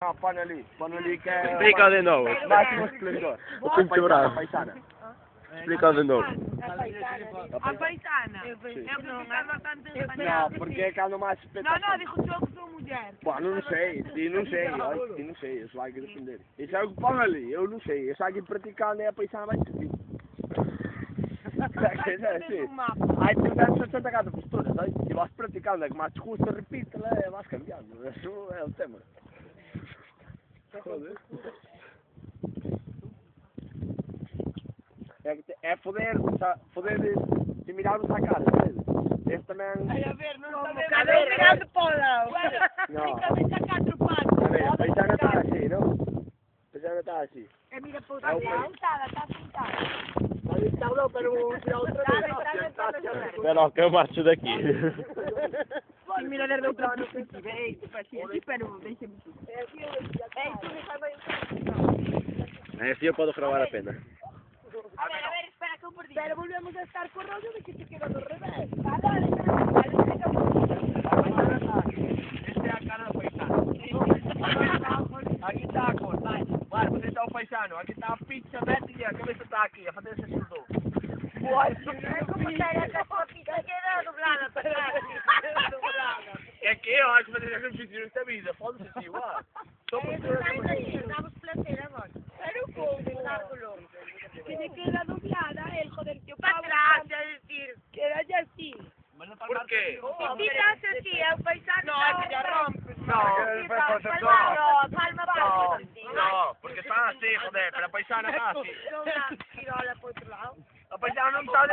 No, põe ali que é... Explica de novo. Máximo esplendor. O pinturado. Paisana. Explica de novo. A paisana. Eu não estava tanto Não, porque é que ando mais Não, espetacular. digo só que sou mulher. Pô, não sei, olha, não sei, eu só há que defender. Isso é o que põe ali, eu não sei, eu só há que praticar, né, a paisana vai subir. É assim. Aí tu dás 60 cada postura, sabe? E vas praticando, é que mais custa, repite, né, vas cambiando, isso é o tema. Joder. É foder de mirarmos à cara, sabe? Esse também... A ver, não está virando para o lado. Não. Fica a quatro patas. A ver, a paisana está assim, não? A paisana está assim. É mira para o lado. Está sentada. Ali está, não, para o tirar outra vez. Espera ó, que eu marcho daqui. E mira desde outro lado, não sei se vê, pero deixa-me tu. É assim eu posso gravar a pena. Espera que eu perdi. Pero volvemos a estar con rollo de que te queda do revés. Esta é a cara do paisano. Aqui está a cor, vai. Vai, você está o paisano. Aqui está a pizza, mete e a cabeça está aqui, a fazer esse surdo. É que eu acho que fazer exercício nesta vida, pode-se assim, uau. Só por Damos placer agora. Pero como, ángulo. Que te queda doblada, el joder, que Para trás, a decir. queda ya así. Por quê? Si tiras así, el paisano... No, es que ya rompe. Palma Não, porque está assim, joder, pero a paisana está assim. Tirola para outro lado. A paisana não está de...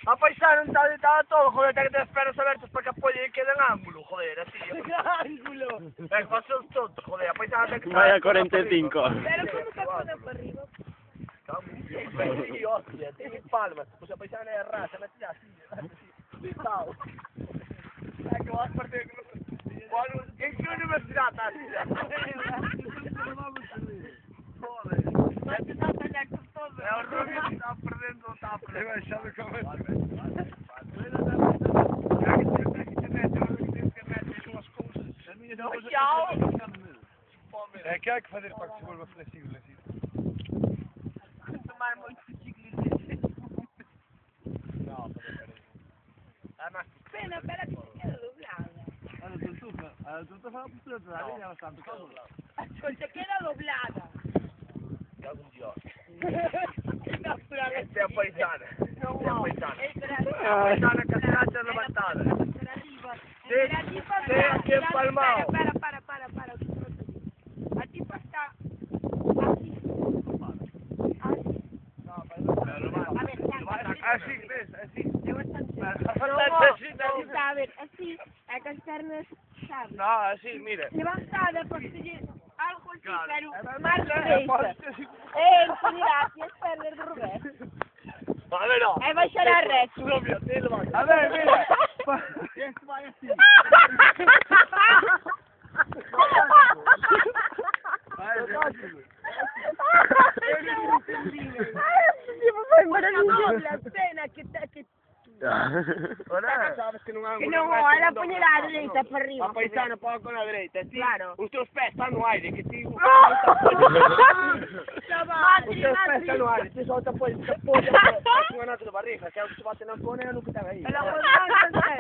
A paisana não está deitada todo, joder, tem que ter as pernas abertas para que a polha quede em ângulo, joder, assim. Ángulo. É que vocês todos, joder, a paisana tem que... Vai a 45. Pero como se pone para arriba? Que hostia, tem palmas, pues a paisana é raça, mete assim, tal. É que eu acho que em que universidade está assim? Joder. É o Rubio que está perdendo, não está a perder. Eu achava que eu é que há que fazer para que se volva flexível assim. Tomar muito ciclismo. Não, peraí. É mais Pena, espera que te queda doblada. a tuta fala por tudo, a linha bastante cómoda. Se queda doblada. É algum dia. Esta é a paisana. Esta é a paisana. A paisana com as cachas levantadas. Tem aqui empalmado. Para. A tipa está así. Assim, assim. Está a ver, así, é com as pernas, sabe? Não, assim, mira. Levantada, porque se algo así, Claro. pero mais direita. Inclinar assim as pernas do revés. A ver, não. É baixar a reta. A ver, mira. Este vai assim. Pena que Olha, sabes que não há que não olha, põe a direita para arriba. a paisana põe com a direita, assim, Claro. os teus pés estão no ar, que ti... Os Bate, teus pés estão no bate. ar, ti só te apoia com a nata da barriga, que é o que te bate na zona e nunca está aí. Ela pode não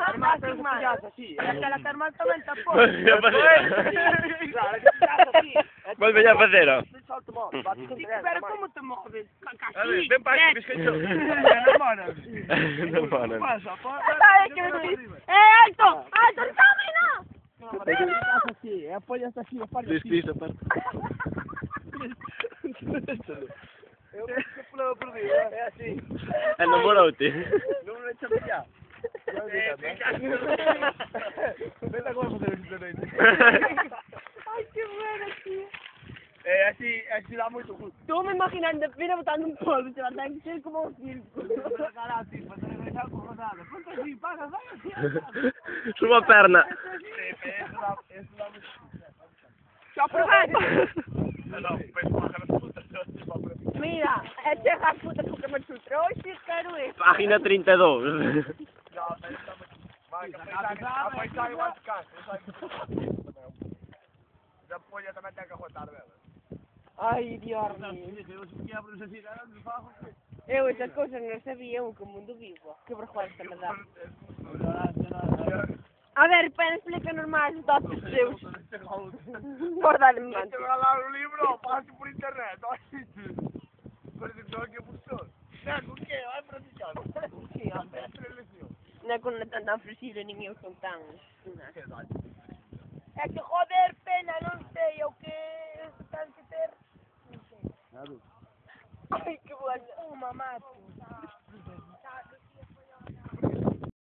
Armar tem um palhaço assim. Aquela turma também está Volve a fazer. Claro, é que estás assim. Volve a fazer, ó. Tu só te moves, bate com o Pero como te moves? A ver, vem para aqui, biscoito. Não mora. Não para. Passa, Sabe que eu disse? É alto! Alto, não! Passa assim, é a folha está assim, a folha assim. Despista, pá. Eu perdi, é assim. É namorou-te. Não me deixa brilhar. Vem agora fazer isso também. Ai, que bueno, tio. É assim dá muito ruim. Estou-me imaginando a pena botar num polo, se ela tem que ser como um círculo. Suba a perna. Esse dá muito. Só aproveita. Não, depois porra na puta. Mira, é terra a puta porque me trouxe, quero isso. Página 32. Não, mas está muito. Vai, a paisagem vai ficar. Depois eu também tenho que arrotar mesmo. Ai, Dios mío. Eu essas coisas não sabia, que o mundo vivo. Que vergonha me dá. A ver, para explicar normal os dados seus. Por dar-me Deixa manto. eu lá o livro, passo por internet. Olha isso. Parece que estou aqui a professor. Não, o quê? Vai praticar. O quê? Não é quando não estão tão flexíveis, nem eu sou tão... Exato. É que roder pena.